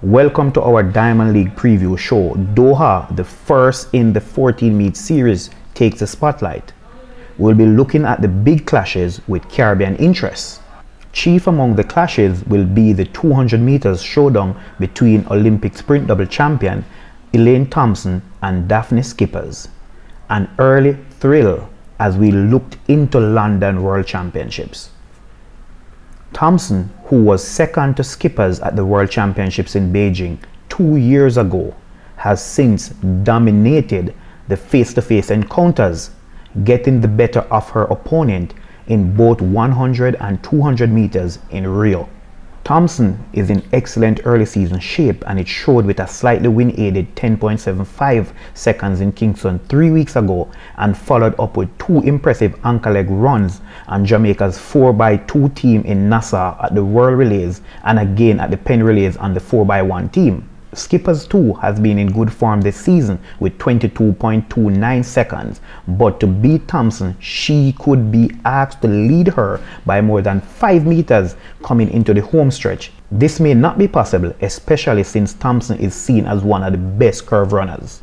Welcome to our Diamond League preview show. Doha, the first in the 14-meet series, takes the spotlight. We'll be looking at the big clashes with Caribbean interests. Chief among the clashes will be the 200 meters showdown between Olympic sprint double champion Elaine Thompson and Dafne Schippers. An early thrill as we looked into London World Championships. Thompson, who was second to Schippers at the World Championships in Beijing 2 years ago, has since dominated the face-to-face encounters, getting the better of her opponent in both 100 and 200 meters in Rio. Thompson is in excellent early season shape, and it showed with a slightly wind-aided 10.75 seconds in Kingston 3 weeks ago, and followed up with two impressive anchor leg runs on Jamaica's 4x2 team in Nassau at the World Relays and again at the Penn Relays on the 4x1 team. Schippers too has been in good form this season with 22.29 seconds, but to beat Thompson, she could be asked to lead her by more than 5 meters coming into the home stretch. This may not be possible, especially since Thompson is seen as one of the best curve runners.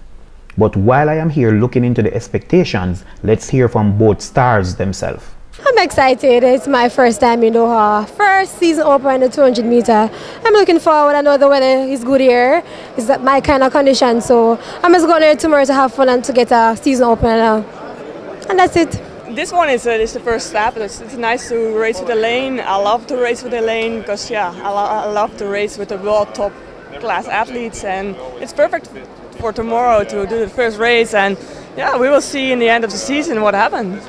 But while I am here looking into the expectations, let's hear from both stars themselves. I'm excited. It's my first time in Doha. First season open in the 200 meter. I'm looking forward. I know the weather is good here. It's my kind of condition. So I'm just going there tomorrow to have fun and to get a season open. And that's it. This one is the first step. It's nice to race with Elaine. I love to race with Elaine because I love to race with the world top class athletes, and it's perfect for tomorrow to do the first race. And we will see in the end of the season what happens.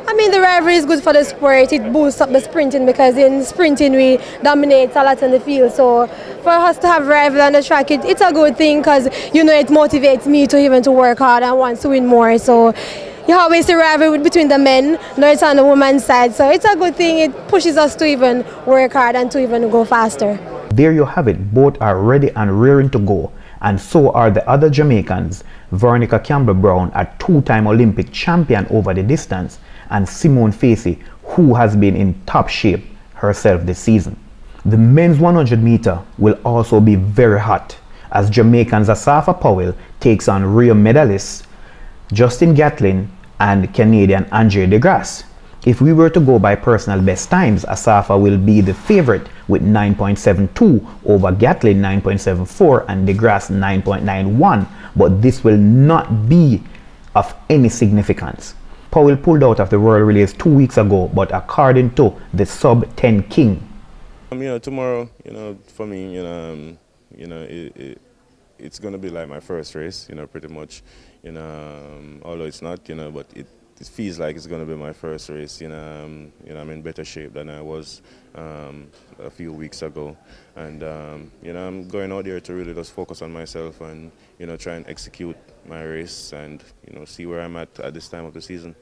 I mean, the rivalry is good for the sport. It boosts up the sprinting because in sprinting we dominate a lot in the field. So for us to have rivalry on the track, it's a good thing because, you know, it motivates me to work hard and want to win more. So you always see rivalry between the men. Now it's on the women's side. So it's a good thing. It pushes us to even work hard and to even go faster. There you have it. Both are ready and rearing to go. And so are the other Jamaicans. Veronica Campbell-Brown, a two-time Olympic champion over the distance, and Simone Facey, who has been in top shape herself this season. The men's 100 meter will also be very hot as Jamaican's Asafa Powell takes on Rio medalists Justin Gatlin and Canadian Andre DeGrasse. If we were to go by personal best times, Asafa will be the favorite with 9.72 over Gatlin 9.74 and DeGrasse 9.91, but this will not be of any significance. Powell pulled out of the World Relays 2 weeks ago, but according to the sub-10 king. Tomorrow, for me, it's going to be like my first race, pretty much, although it's not, but it feels like it's going to be my first race. I'm in better shape than I was a few weeks ago, and I'm going out there to really just focus on myself and try and execute my race and see where I'm at this time of the season.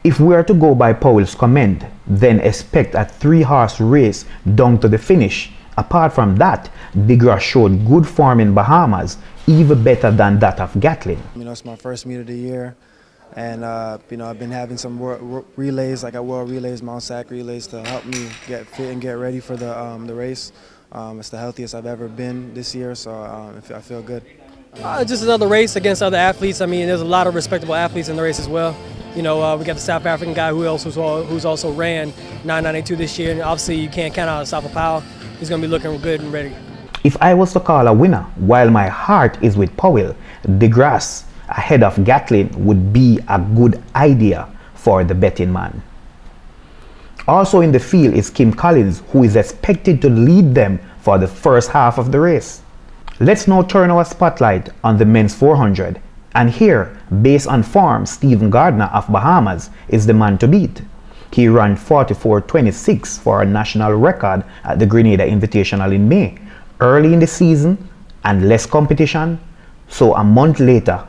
If we are to go by Powell's comment, then expect a 3-horse race down to the finish. Apart from that, DeGrasse showed good form in Bahamas, even better than that of Gatlin. It's my first meet of the year, and I've been having some relays, like at World Relays, Mount Sac relays, to help me get fit and get ready for the race. It's the healthiest I've ever been this year, so I feel good. Just another race against other athletes. I mean, there's a lot of respectable athletes in the race as well. We got the South African guy who's also ran 992 this year, and obviously you can't count out Asafa Powell. He's going to be looking good and ready. If I was to call a winner, while my heart is with Powell, DeGrasse ahead of Gatlin would be a good idea for the betting man. Also in the field is Kim Collins, who is expected to lead them for the first half of the race. Let's now turn our spotlight on the men's 400. And here, based on form, Stephen Gardner of Bahamas is the man to beat. He ran 44.26 for a national record at the Grenada Invitational in May. Early in the season and less competition, so a month later,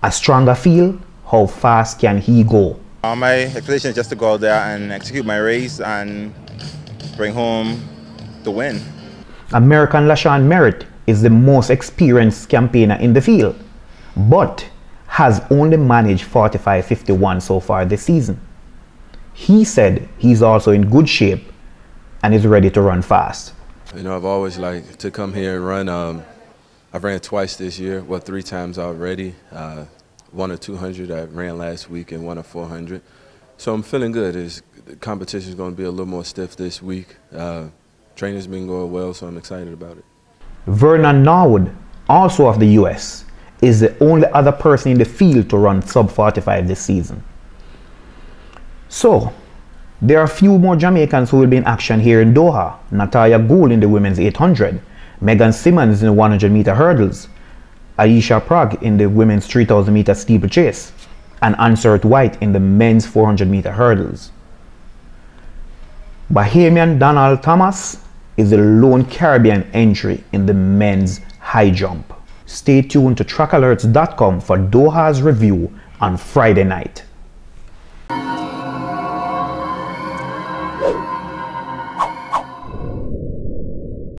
a stronger field. How fast can he go? My expectation is just to go out there and execute my race and bring home the win. American LaShawn Merritt is the most experienced campaigner in the field, but has only managed 45.51 so far this season. He said he's also in good shape and is ready to run fast. You know, I've always liked to come here and run. I've ran twice this year, well, 3 times already. Won a 200 I ran last week and won a 400. So I'm feeling good. The competition is going to be a little more stiff this week. Training's been going well, so I'm excited about it. Vernon Norwood, also of the US, is the only other person in the field to run sub 45 this season. So, there are a few more Jamaicans who will be in action here in Doha. Natalia Gould in the women's 800, Megan Simmons in the 100-meter hurdles, Aisha Prague in the women's 3,000-meter steeplechase, and Ansert White in the men's 400-meter hurdles. Bahamian Donald Thomas is the lone Caribbean entry in the men's high jump. Stay tuned to trackalerts.com for Doha's review on Friday night.